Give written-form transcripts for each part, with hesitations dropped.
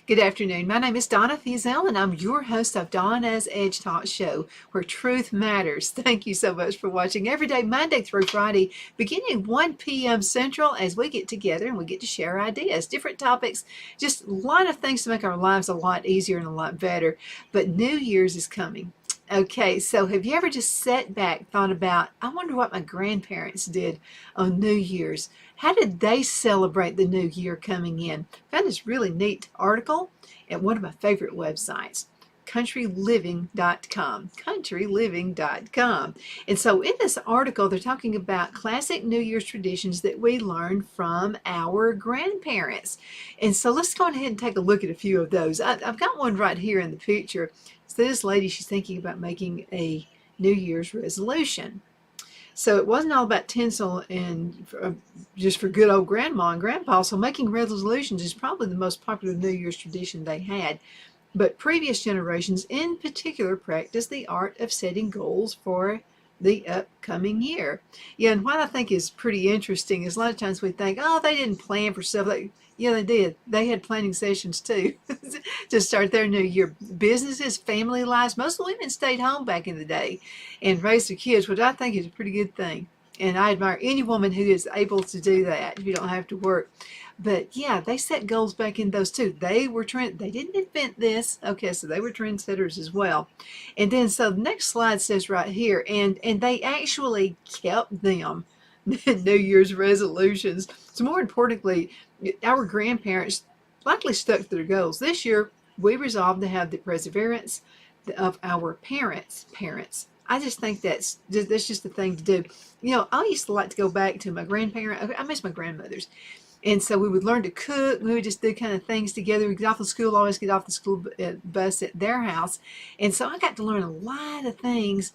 Good afternoon. My name is Donna Fiesel, and I'm your host of Donna's Edge Talk Show, where truth matters. Thank you so much for watching every day, Monday through Friday, beginning 1 p.m. Central, as we get together and we get to share ideas, different topics, just a lot of things to make our lives a lot easier and a lot better. But New Year's is coming. Okay, so have you ever just sat back, thought about, I wonder what my grandparents did on New Year's? How did they celebrate the new year coming in? I found this really neat article at one of my favorite websites, countryliving.com. Countryliving.com. And so in this article, they're talking about classic New Year's traditions that we learned from our grandparents. And so let's go ahead and take a look at a few of those. I've got one right here in the picture. So this lady, she's thinking about making a New Year's resolution. So it wasn't all about tinsel and just for good old grandma and grandpa. So making resolutions is probably the most popular New Year's tradition they had. But previous generations in particular practiced the art of setting goals for the upcoming year. Yeah, and what I think is pretty interesting is a lot of times we think, oh, they didn't plan for stuff. Yeah, they did. They had planning sessions too to start their new year. Businesses, family lives, most of the women stayed home back in the day and raised their kids, which I think is a pretty good thing. And I admire any woman who is able to do that if you don't have to work. But yeah, they set goals back in those too. They didn't invent this. Okay, so they were trendsetters as well. And then so the next slide says right here, and they actually kept them. New Year's resolutions. So more importantly, our grandparents likely stuck to their goals. This year, we resolved to have the perseverance of our parents. I just think that's just the thing to do. You know, I used to like to go back to my grandparents. I miss my grandmothers. And so we would learn to cook. We would just do kind of things together. We'd get off the school, always get off the school bus at their house. And so I got to learn a lot of things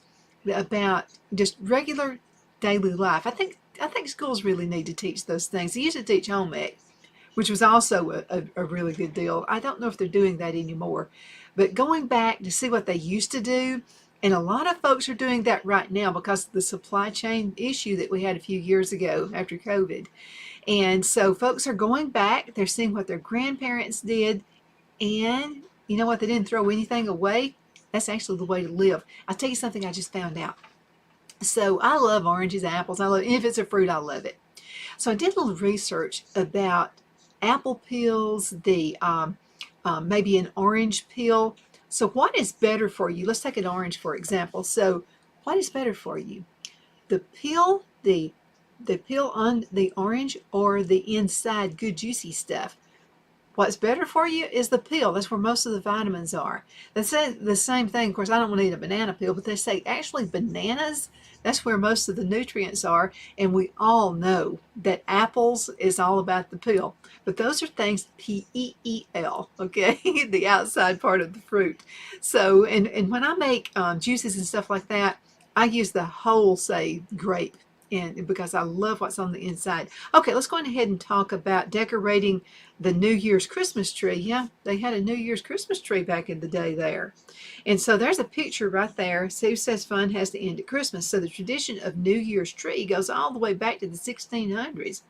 about just regular daily life. I think schools really need to teach those things. They used to teach home ec, which was also a really good deal. I don't know if they're doing that anymore. But going back to see what they used to do, and a lot of folks are doing that right now because of the supply chain issue that we had a few years ago after COVID. And so folks are going back, they're seeing what their grandparents did, and you know what? They didn't throw anything away. That's actually the way to live. I'll tell you something I just found out. So I love oranges, apples. If it's a fruit, I love it. So I did a little research about apple peels, the maybe an orange peel. So what is better for you? Let's take an orange for example. So what is better for you? The peel, the peel on the orange, or the inside good juicy stuff? What's better for you is the peel. That's where most of the vitamins are. They say the same thing. Of course, I don't want to eat a banana peel, but they say actually bananas, that's where most of the nutrients are. And we all know that apples is all about the peel. But those are things P-E-E-L, okay? The outside part of the fruit. So, and when I make juices and stuff like that, I use the whole, say, grape. And because I love what's on the inside. Okay, let's go ahead and talk about decorating the New Year's Christmas tree. Yeah, they had a New Year's Christmas tree back in the day there. And so there's a picture right there. Who says fun has to end at Christmas? So the tradition of New Year's tree goes all the way back to the 1600s.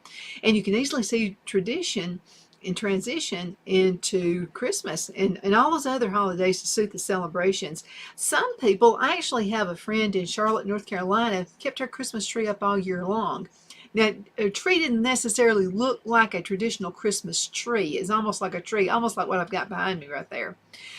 And you can easily see tradition and transition into Christmas and all those other holidays to suit the celebrations. Some people, I actually have a friend in Charlotte, North Carolina, kept her Christmas tree up all year long. Now, a tree didn't necessarily look like a traditional Christmas tree. It's almost like a tree, almost like what I've got behind me right there.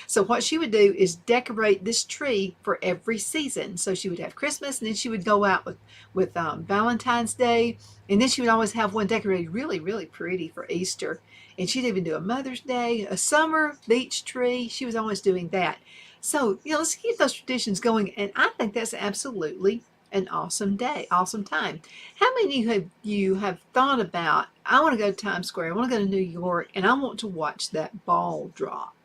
So what she would do is decorate this tree for every season. So she would have Christmas, and then she would go out with Valentine's Day, and then she would always have one decorated really, really pretty for Easter. And she'd even do a Mother's Day, a summer beach tree. She was always doing that. So, you know, let's keep those traditions going. And I think that's absolutely an awesome day, awesome time. How many of you have thought about, I want to go to Times Square, I want to go to New York, and I want to watch that ball drop?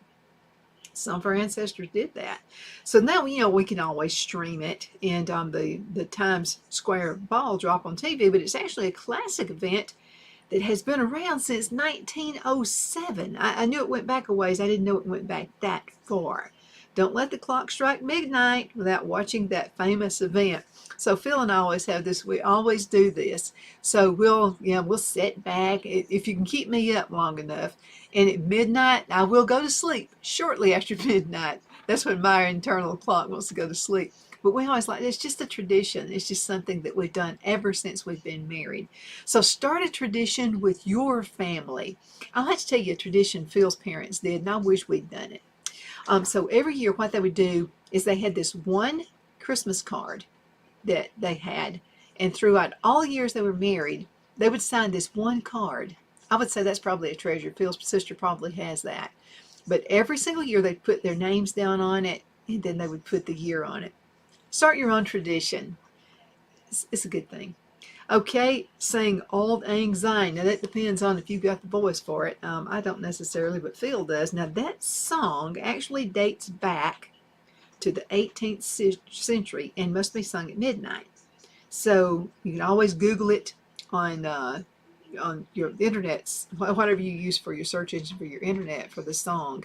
Some of our ancestors did that. So now, you know, we can always stream it and the Times Square ball drop on TV, but it's actually a classic event that has been around since 1907. I knew it went back a ways. I didn't know it went back that far. Don't let the clock strike midnight without watching that famous event. So Phil and I always have this. We always do this. So we'll sit back if you can keep me up long enough. And at midnight, I will go to sleep shortly after midnight. That's when my internal clock wants to go to sleep. But we always it's just a tradition. It's just something that we've done ever since we've been married. So start a tradition with your family. I like to tell you a tradition Phil's parents did, and I wish we'd done it. So every year, what they would do is they had this one Christmas card that they had, and throughout all years they were married, they would sign this one card. I would say that's probably a treasure. Phil's sister probably has that. But every single year they'd put their names down on it, and then they would put the year on it. Start your own tradition. It's a good thing. Okay, sing Auld Lang Syne. Now that depends on if you've got the voice for it. I don't necessarily, but Phil does. Now that song actually dates back to the 18th century and must be sung at midnight. So you can always Google it on your internets, whatever you use for your search engine for your internet for the song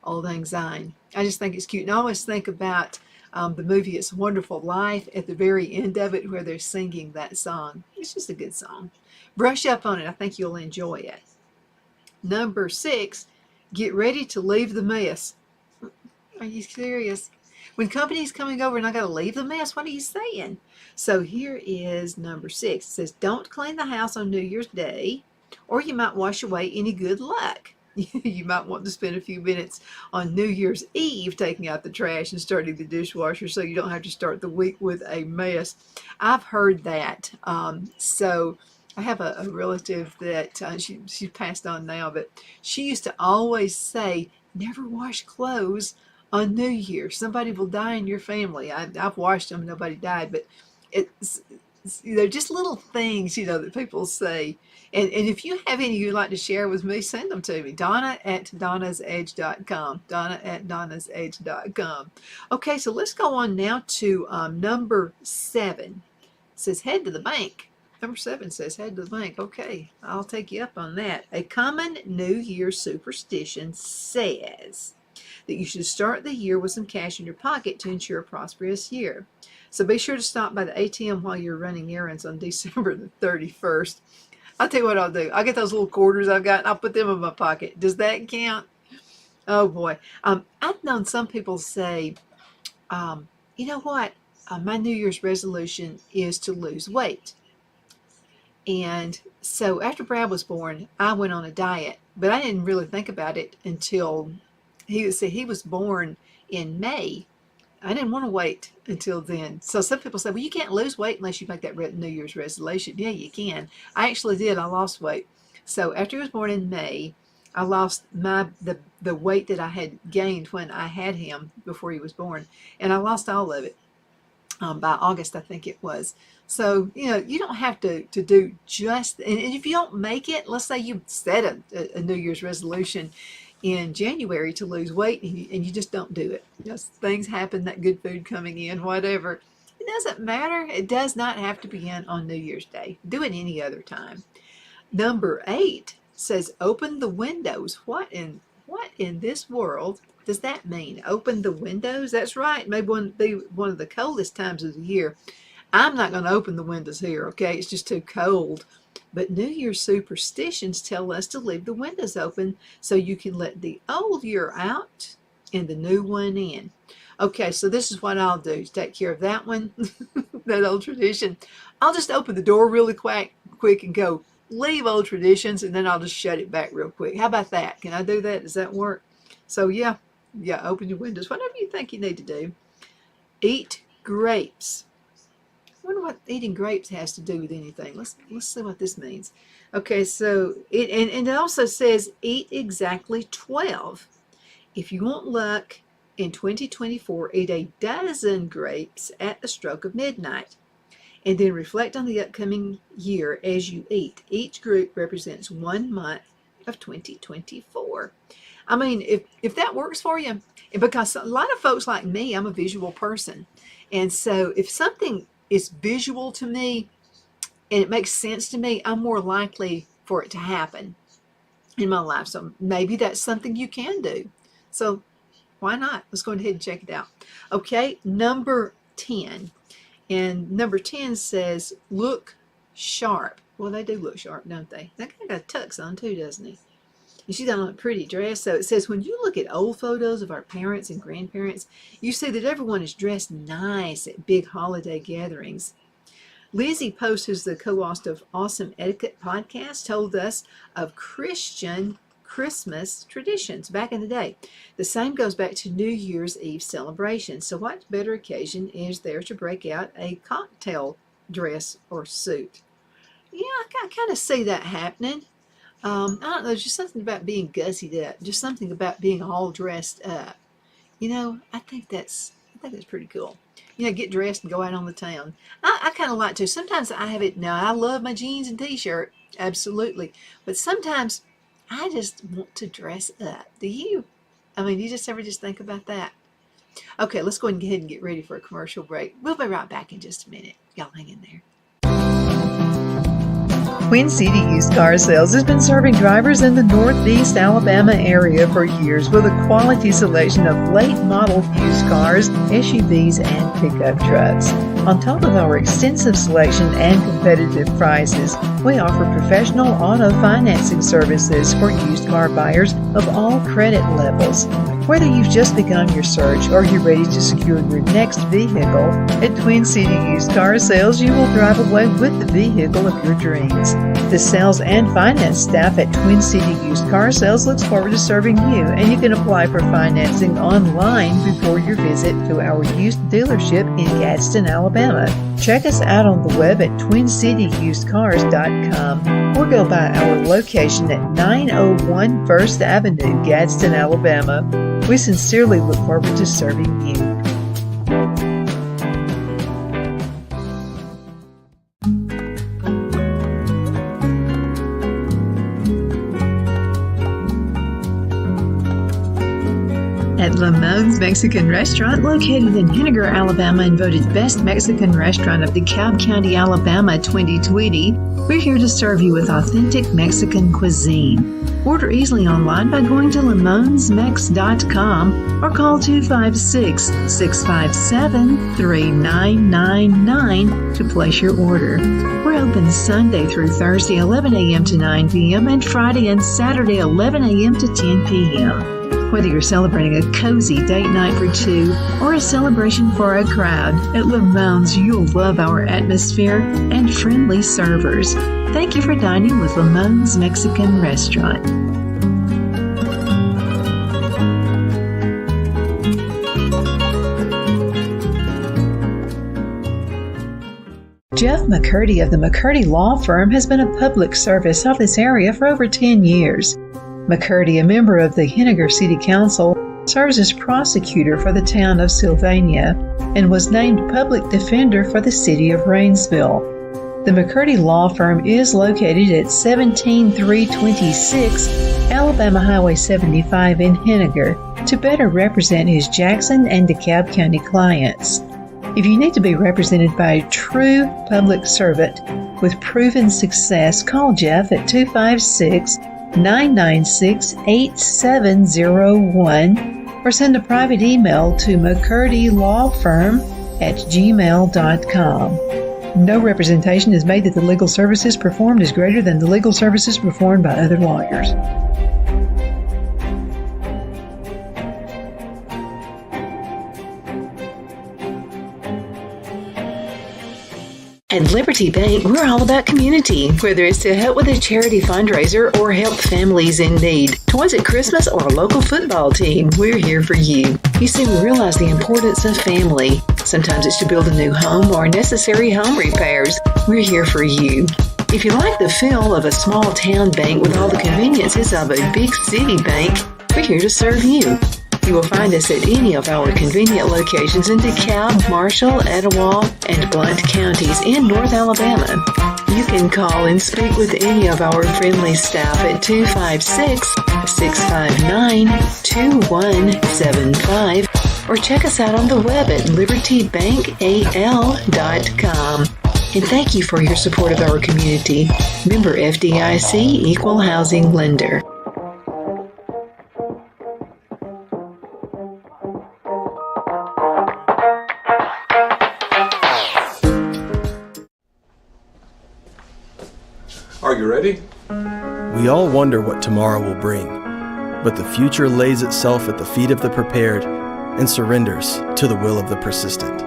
Auld Lang Syne. I just think it's cute, and I always think about the movie It's a Wonderful Life at the very end of it where they're singing that song. It's just a good song. Brush up on it. I think you'll enjoy it. Number 6, get ready to leave the mess. Are you serious? When company's coming over and I got to leave the mess, what are you saying? So here is number 6. It says, don't clean the house on New Year's Day, or you might wash away any good luck. You might want to spend a few minutes on New Year's Eve taking out the trash and starting the dishwasher so you don't have to start the week with a mess. I've heard that. So I have a relative that she's passed on now, but she used to always say, never wash clothes on New Year. Somebody will die in your family. I've washed them, nobody died, but it's just little things, that people say. And if you have any you'd like to share with me, send them to me. Donna@donnasedge.com. Donna@donnasedge.com. Okay, so let's go on now to number 7. It says head to the bank. Number 7 says head to the bank. Okay, I'll take you up on that. A common New Year superstition says that you should start the year with some cash in your pocket to ensure a prosperous year. So be sure to stop by the ATM while you're running errands on December the 31st. I'll tell you what I'll do. I'll get those little quarters I've got and I'll put them in my pocket. Does that count? Oh boy. I've known some people say, you know what? My New Year's resolution is to lose weight. And so after Brad was born, I went on a diet, but I didn't really think about it until he was born in May. I didn't want to wait until then. So some people say, well, you can't lose weight unless you make that New Year's resolution. Yeah, you can. I actually did. I lost weight. So after he was born in May, I lost the weight that I had gained when I had him before he was born. And I lost all of it by August, I think it was. So, you don't have to do just, and if you don't make it, let's say you set a New Year's resolution in January to lose weight and you just don't do it. Things happen, that good food coming in, whatever. It doesn't matter. It does not have to begin on New Year's Day. Do it any other time. Number 8 says open the windows. What in this world does that mean? Open the windows? That's right. Maybe one of the coldest times of the year. I'm not going to open the windows here, okay? It's just too cold. But New Year's superstitions tell us to leave the windows open so you can let the old year out and the new one in. Okay, so this is what I'll do to take care of that one, that old tradition. I'll just open the door really quick and go, leave old traditions, and then I'll just shut it back real quick. How about that? Can I do that? Does that work? So yeah, open your windows. Whatever you think you need to do. Eat grapes. I wonder what eating grapes has to do with anything. Let's see what this means. Okay, so it also says eat exactly 12. If you want luck in 2024, eat a dozen grapes at the stroke of midnight. And then reflect on the upcoming year as you eat. Each group represents 1 month of 2024. I mean, if that works for you, because a lot of folks like me, I'm a visual person. And so if something is visual to me and it makes sense to me, I'm more likely for it to happen in my life. So maybe that's something you can do. So Why not? Let's go ahead and check it out. Okay, number 10. And number 10 says, look sharp. Well, they do look sharp, don't they? That guy got a tux on too, doesn't he? And she's got on a pretty dress. So it says, when you look at old photos of our parents and grandparents, you see that everyone is dressed nice at big holiday gatherings. Lizzie Post, who's the co-host of Awesome Etiquette podcast, told us of Christian Christmas traditions back in the day. The same goes back to New Year's Eve celebration. So what better occasion is there to break out a cocktail dress or suit? Yeah, I kind of see that happening. I don't know, there's just something about being gussied up, just something about being all dressed up. You know, I think that's pretty cool. You know, get dressed and go out on the town. I kind of like to. Sometimes I have it. Now, I love my jeans and t-shirt, absolutely. But sometimes I just want to dress up. Do you? I mean, you just ever just think about that? Okay, let's go ahead and get ready for a commercial break. We'll be right back in just a minute. Y'all hang in there. Twin City Used Car Sales has been serving drivers in the Northeast Alabama area for years with a quality selection of late model used cars, SUVs, and pickup trucks. On top of our extensive selection and competitive prices, we offer professional auto financing services for used car buyers of all credit levels. Whether you've just begun your search or you're ready to secure your next vehicle, at Twin City Used Car Sales, you will drive away with the vehicle of your dreams. The sales and finance staff at Twin City Used Car Sales looks forward to serving you, and you can apply for financing online before your visit to our used dealership in Gadsden, Alabama. Check us out on the web at twincityusedcars.com or go by our location at 901 First Avenue, Gadsden, Alabama. We sincerely look forward to serving you. At Lamone's Mexican Restaurant, located in Henniger, Alabama, and voted Best Mexican Restaurant of DeKalb County, Alabama 2020, we're here to serve you with authentic Mexican cuisine. Order easily online by going to lamonsmex.com or call 256-657-3999 to place your order. We're open Sunday through Thursday 11 a.m. to 9 p.m. and Friday and Saturday 11 a.m. to 10 p.m. Whether you're celebrating a cozy date night for two or a celebration for a crowd, at Lamone's you'll love our atmosphere and friendly servers. Thank you for dining with Lamone's Mexican Restaurant. Jeff McCurdy of the McCurdy Law Firm has been a public service of this area for over 10 years. McCurdy, a member of the Henniger City Council, serves as prosecutor for the town of Sylvania and was named public defender for the city of Rainsville. The McCurdy Law Firm is located at 17326 Alabama Highway 75 in Henniger to better represent his Jackson and DeKalb County clients. If you need to be represented by a true public servant with proven success, call Jeff at 256-996-8701 or send a private email to mccurdylawfirm@gmail.com. No representation is made that the legal services performed is greater than the legal services performed by other lawyers. At Liberty Bank, we're all about community, whether it's to help with a charity fundraiser or help families in need. Toys at Christmas or a local football team, we're here for you. You see, we realize the importance of family. Sometimes it's to build a new home or necessary home repairs. We're here for you. If you like the feel of a small town bank with all the conveniences of a big city bank, we're here to serve you. You will find us at any of our convenient locations in DeKalb, Marshall, Etowah, and Blount counties in North Alabama. You can call and speak with any of our friendly staff at 256-659-2175 or check us out on the web at libertybankal.com. And thank you for your support of our community. Member FDIC Equal Housing Lender. You ready? We all wonder what tomorrow will bring, but the future lays itself at the feet of the prepared and surrenders to the will of the persistent.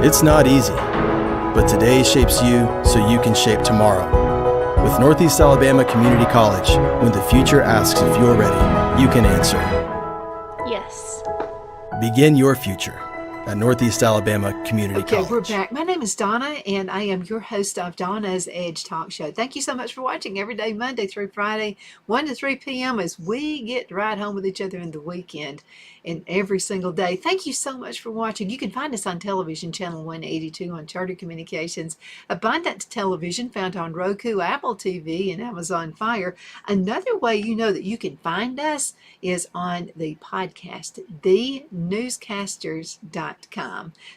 It's not easy, but today shapes you so you can shape tomorrow. With Northeast Alabama Community College, when the future asks if you're ready, you can answer. Yes. Begin your future at Northeast Alabama Community Okay, College. we're back. My name is Donna, and I am your host of Donna's Edge Talk Show. Thank you so much for watching every day, Monday through Friday, 1 to 3 p.m. as we get to ride home with each other in the weekend and every single day. Thank you so much for watching. You can find us on television, channel 182 on Charter Communications, Abundant Television found on Roku, Apple TV, and Amazon Fire. Another way you know that you can find us is on the podcast, thenewscasters.com.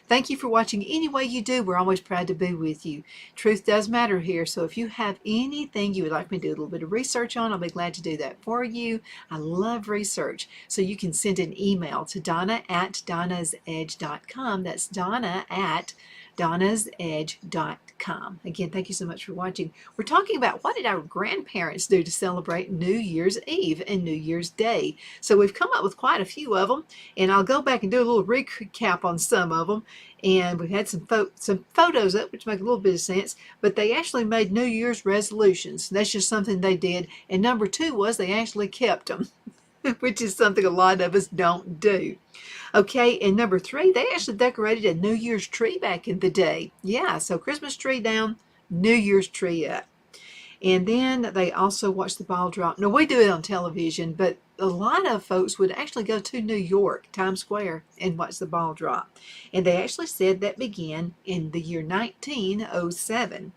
Thank you for watching any way you do. We're always proud to be with you. Truth does matter here, so if you have anything you would like me to do a little bit of research on, I'll be glad to do that for you. I love research, so you can send an email to donna@donnasedge.com. That's donna@donnasedge.com. Again, thank you so much for watching. We're talking about what did our grandparents do to celebrate New Year's Eve and New Year's Day. So we've come up with quite a few of them, and I'll go back and do a little recap on some of them. And we've had some photos up, which make a little bit of sense, but they actually made New Year's resolutions. That's just something they did. And number 2 was they actually kept them, which is something a lot of us don't do. Okay, and number 3, they actually decorated a New Year's tree back in the day. Yeah, so Christmas tree down, New Year's tree up. And then they also watched the ball drop. Now, we do it on television, but a lot of folks would actually go to New York, Times Square, and watch the ball drop. And they actually said that began in the year 1907.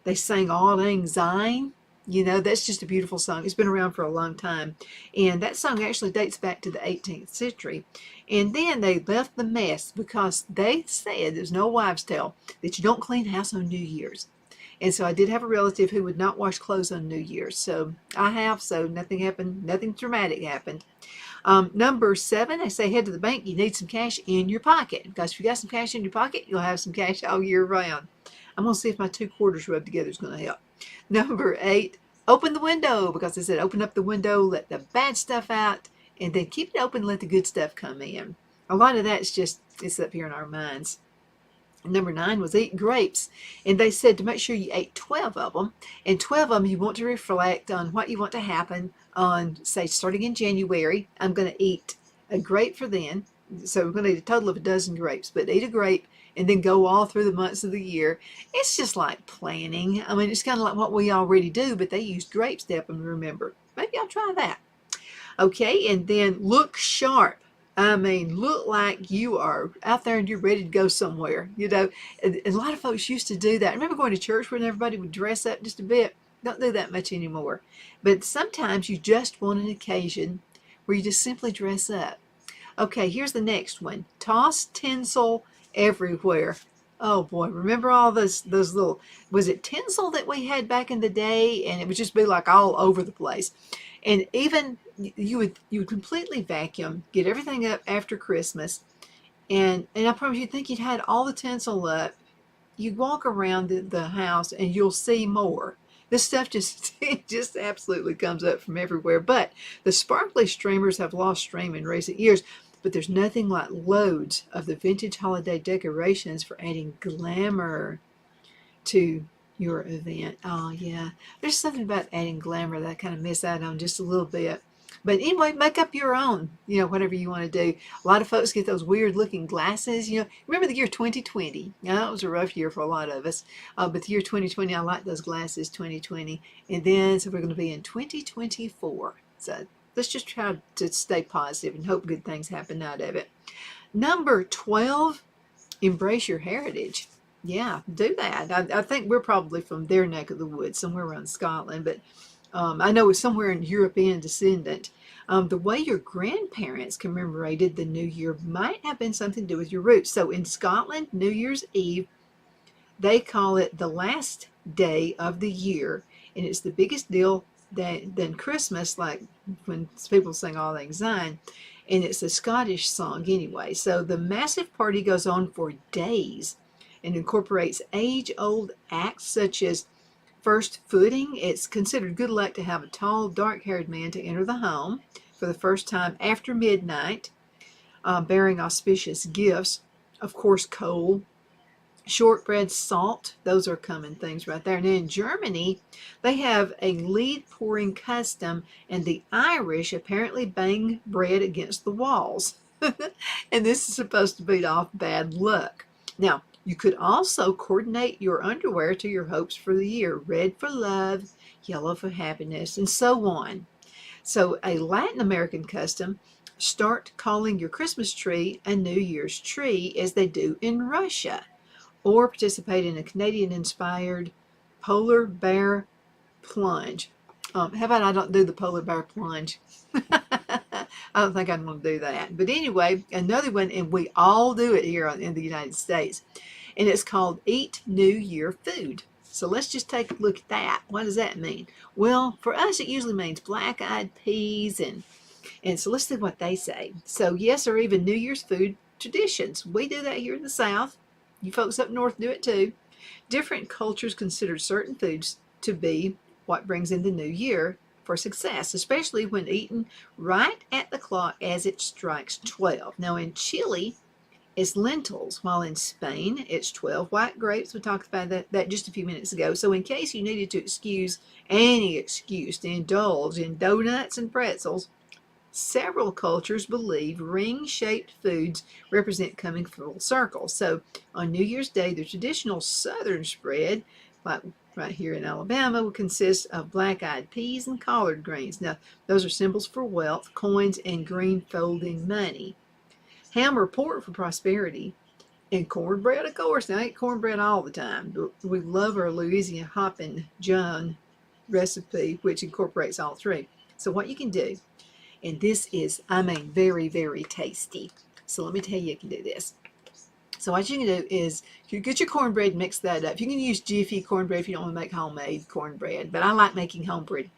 They sang Auld Lang Syne. You know, that's just a beautiful song. It's been around for a long time. And that song actually dates back to the 18th century. And then they left the mess because they said, there's no wives' tale, that you don't clean house on New Year's. And so I did have a relative who would not wash clothes on New Year's. So I have, so nothing happened, nothing dramatic happened. Number 7, they say head to the bank, you need some cash in your pocket. Because if you got some cash in your pocket, you'll have some cash all year round. I'm going to see if my 2 quarters rubbed together is going to help. Number 8, open the window, because they said open up the window, let the bad stuff out, and then keep it open, let the good stuff come in. A lot of that's just, it's up here in our minds. Number 9 was eat grapes, and they said to make sure you ate 12 of them, and 12 of them you want to reflect on what you want to happen on, say, starting in January. I'm going to eat a grape for then, so we're going to eat a total of a dozen grapes, but eat a grape and then go all through the months of the year. It's just like planning. I mean, it's kind of like what we already do, but they used grapes to help them remember. Maybe I'll try that. Okay, and then look sharp. I mean, look like you are out there and you're ready to go somewhere. You know, and a lot of folks used to do that. I remember going to church when everybody would dress up just a bit. Don't do that much anymore. But sometimes you just want an occasion where you just simply dress up. Okay, here's the next one. Toss tinsel everywhere. Oh boy, remember all those little, was it tinsel that we had back in the day? And it would just be like all over the place. And even you would completely vacuum, get everything up after Christmas, and I promise you, think you'd had all the tinsel up. You walk around the house and you'll see more. This stuff just it just absolutely comes up from everywhere. But the sparkly streamers have lost steam in recent years. But there's nothing like loads of the vintage holiday decorations for adding glamour to your event. Oh yeah, there's something about adding glamour that I kind of miss out on just a little bit. But anyway, make up your own, you know, whatever you want to do. A lot of folks get those weird looking glasses. You know, remember the year 2020? Yeah, it was a rough year for a lot of us. But the year 2020, I like those glasses, 2020. And then, so we're going to be in 2024. So let's just try to stay positive and hope good things happen out of it. Number 12, embrace your heritage. Yeah, do that. I think we're probably from their neck of the woods, somewhere around Scotland, but I know it's somewhere in European descendant. The way your grandparents commemorated the New Year might have been something to do with your roots. So in Scotland, New Year's Eve, they call it the last day of the year, and it's the biggest deal than Christmas, like when people sing Auld Lang Syne, and it's a Scottish song anyway. So the massive party goes on for days and incorporates age-old acts such as First footing, it's considered good luck to have a tall, dark-haired man to enter the home for the first time after midnight, bearing auspicious gifts. Of course, coal, shortbread, salt, those are common things right there. And in Germany, they have a lead pouring custom, and the Irish apparently bang bread against the walls. And this is supposed to beat off bad luck. Now, you could also coordinate your underwear to your hopes for the year. Red for love, yellow for happiness, and so on. So a Latin American custom, start calling your Christmas tree a New Year's tree, as they do in Russia. Or participate in a Canadian-inspired polar bear plunge. How about I don't do the polar bear plunge? I don't think I'm going to do that. But anyway, another one, and we all do it here in the United States, and it's called Eat New Year Food. So let's just take a look at that. What does that mean? Well, for us, it usually means black-eyed peas, and so let's see what they say. So yes, or even New Year's food traditions. We do that here in the South. You folks up north do it too. Different cultures consider certain foods to be what brings in the new year for success, especially when eaten right at the clock as it strikes 12. Now in Chile, it's lentils, while in Spain, it's 12 white grapes. We talked about that just a few minutes ago. So in case you needed to excuse any excuse to indulge in donuts and pretzels, several cultures believe ring-shaped foods represent coming full circle. So on New Year's Day, the traditional southern spread, like right here in Alabama, will consist of black-eyed peas and collard greens. Now, those are symbols for wealth, coins, and green folding money. Ham or pork for prosperity, and cornbread, of course. Now, I eat cornbread all the time. We love our Louisiana Hoppin' John recipe, which incorporates all three. So what you can do, and this is, I mean, very, very tasty. So let me tell you can do this. So what you can do is, you get your cornbread, mix that up. You can use Jiffy cornbread if you don't want to make homemade cornbread, but I like making homemade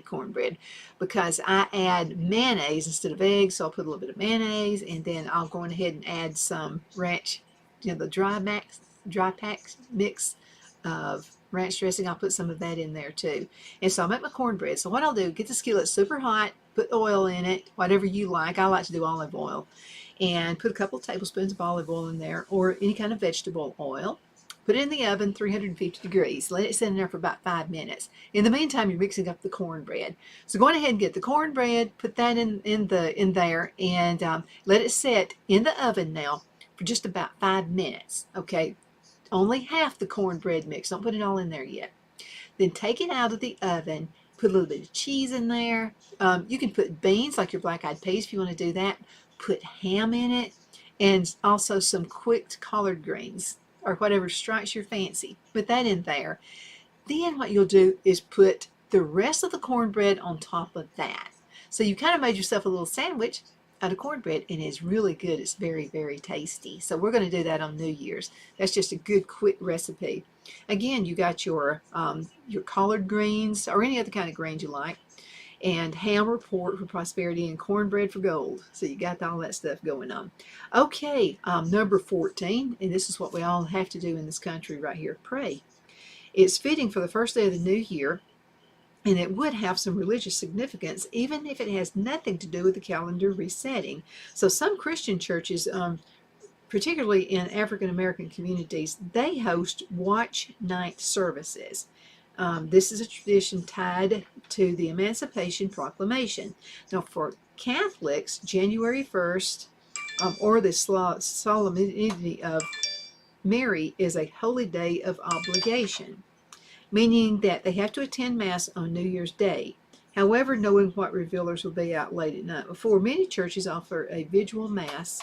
cornbread because I add mayonnaise instead of eggs, so I'll put a little bit of mayonnaise, and then I'll go ahead and add some ranch, the dry pack mix of ranch dressing. I'll put some of that in there too. And so I'll make my cornbread. So what I'll do, get the skillet super hot, put oil in it, whatever you like. I like to do olive oil. And put a couple of tablespoons of olive oil in there, or any kind of vegetable oil. Put it in the oven, 350 degrees. Let it sit in there for about 5 minutes. In the meantime, you're mixing up the cornbread. So go on ahead and get the cornbread, put that in there, and let it sit in the oven now for just about 5 minutes. Okay, only half the cornbread mix. Don't put it all in there yet. Then take it out of the oven. Put a little bit of cheese in there. You can put beans, like your black-eyed peas, if you want to do that. Put ham in it, and also some quick collard greens, or whatever strikes your fancy. Put that in there. Then what you'll do is put the rest of the cornbread on top of that. So you kind of made yourself a little sandwich out of cornbread, and it's really good. It's very, very tasty. So we're going to do that on New Year's. That's just a good, quick recipe. Again, you got your collard greens, or any other kind of greens you like, and ham or pork for prosperity, and cornbread for gold. So you got all that stuff going on. Okay, number 14, and this is what we all have to do in this country right here, pray. It's fitting for the first day of the new year, and it would have some religious significance, even if it has nothing to do with the calendar resetting. So some Christian churches, particularly in African American communities, they host watch night services. This is a tradition tied to the Emancipation Proclamation. Now, for Catholics, January 1st, or the Solemnity of Mary, is a holy day of obligation, meaning that they have to attend Mass on New Year's Day. However, knowing what revealers will be out late at night before, many churches offer a vigil Mass,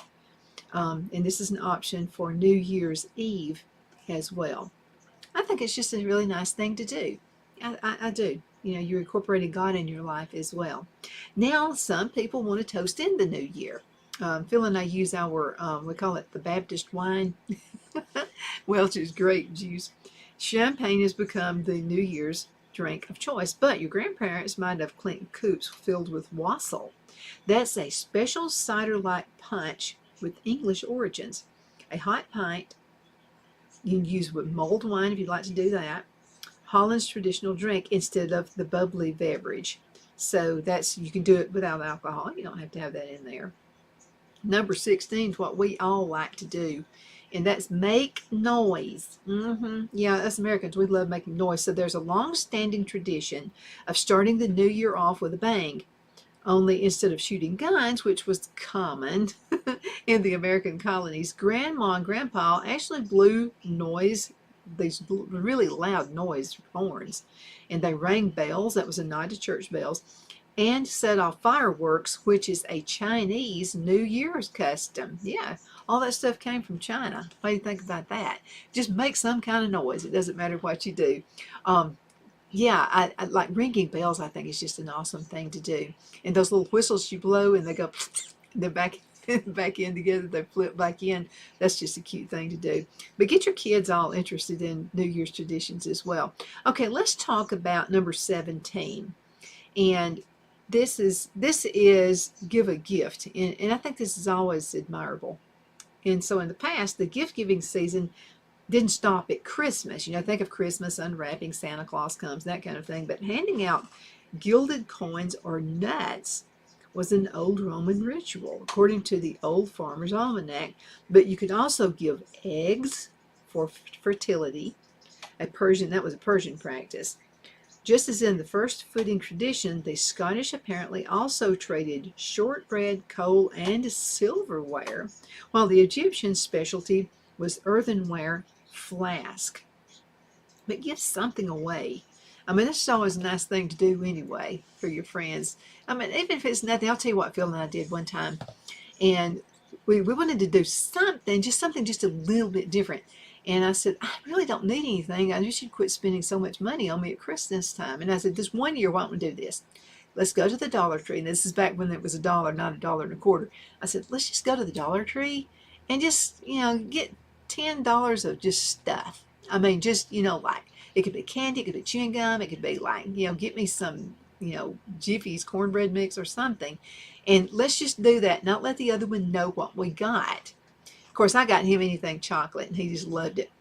and this is an option for New Year's Eve as well. I think it's just a really nice thing to do. I do. You know, you're incorporating God in your life as well. Now, some people want to toast in the new year. Phil and I use our, we call it the Baptist wine, Welch's grape juice. Champagne has become the New Year's drink of choice, but your grandparents might have cleaned coops filled with wassail. That's a special cider-like punch with English origins. A hot pint, you can use with mulled wine if you'd like to do that, Holland's traditional drink instead of the bubbly beverage. So that's, you can do it without alcohol. You don't have to have that in there. Number 16 is what we all like to do, and that's make noise. Yeah, us Americans, we love making noise. So there's a long-standing tradition of starting the new year off with a bang. Only instead of shooting guns, which was common in the American colonies, Grandma and Grandpa actually blew noise, these really loud noise horns, and they rang bells. That was a nod to church bells, and set off fireworks, which is a Chinese New Year's custom. Yeah, all that stuff came from China. What do you think about that? Just make some kind of noise. It doesn't matter what you do. Yeah, I like ringing bells. I think is just an awesome thing to do. And those little whistles you blow and they go, they're back in together. They flip back in. That's just a cute thing to do. But get your kids all interested in New Year's traditions as well. Okay, let's talk about number 17. And this is give a gift, and I think this is always admirable. And so in the past, the gift giving season didn't stop at Christmas. You know, think of Christmas, unwrapping, Santa Claus comes, that kind of thing. But handing out gilded coins or nuts was an old Roman ritual, according to the Old Farmer's Almanac. But you could also give eggs for fertility. That was a Persian practice. Just as in the first fooding tradition, the Scottish apparently also traded shortbread, coal, and silverware, while the Egyptian specialty was earthenware flask. But give something away. I mean, this is always a nice thing to do anyway for your friends. I mean, even if it's nothing, I'll tell you what Phil and I did one time. And we wanted to do something just a little bit different. And I said, I really don't need anything. I just should quit spending so much money on me at Christmas time. And I said, this one year, why don't we do this? Let's go to the Dollar Tree. And this is back when it was $1, not $1.25. I said, let's just go to the Dollar Tree and just, get $10 of just stuff. I mean, just, like, it could be candy, it could be chewing gum, it could be like, get me some, Jiffy's cornbread mix or something. And let's just do that. Not let the other one know what we got. Of course, I got him anything chocolate, and he just loved it.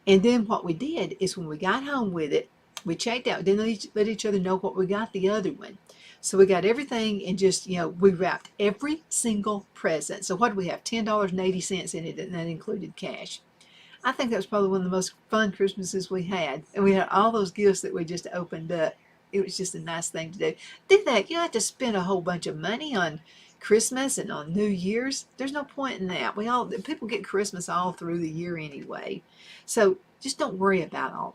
And then what we did is when we got home with it, we checked out. Didn't let each other know what we got the other one. So we got everything and just, we wrapped every single present. So what do we have? $10.80 in it, and that included cash. I think that was probably one of the most fun Christmases we had. And we had all those gifts that we just opened up. It was just a nice thing to do. Do that. You don't have to spend a whole bunch of money on Christmas and on New Year's. There's no point in that. People get Christmas all through the year anyway. So just don't worry about all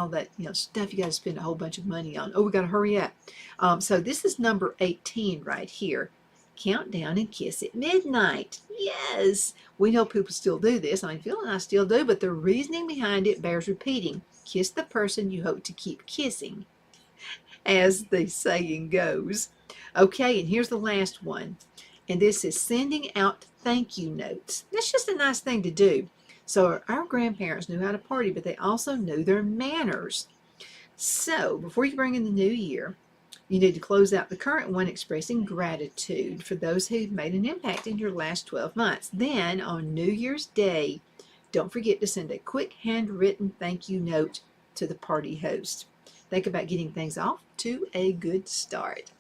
that stuff you got to spend a whole bunch of money on. Oh, we got to hurry up. So this is number 18 right here. Count down and kiss at midnight. Yes, we know people still do this. I mean, Phil and I still do, but the reasoning behind it bears repeating. Kiss the person you hope to keep kissing, as the saying goes. Okay, and here's the last one. And this is sending out thank you notes. That's just a nice thing to do. So our grandparents knew how to party, but they also knew their manners. So before you bring in the new year, you need to close out the current one expressing gratitude for those who've made an impact in your last 12 months. Then on New Year's Day, don't forget to send a quick handwritten thank you note to the party host. Think about getting things off to a good start.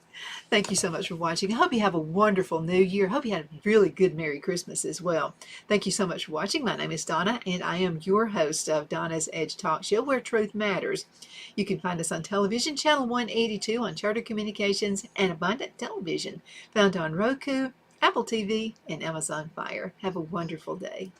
Thank you so much for watching. I hope you have a wonderful new year. I hope you had a really good Merry Christmas as well. Thank you so much for watching. My name is Donna, and I am your host of Donna's Edge Talk Show, where truth matters. You can find us on television, channel 182 on Charter Communications and Abundant Television, found on Roku, Apple TV, and Amazon Fire. Have a wonderful day.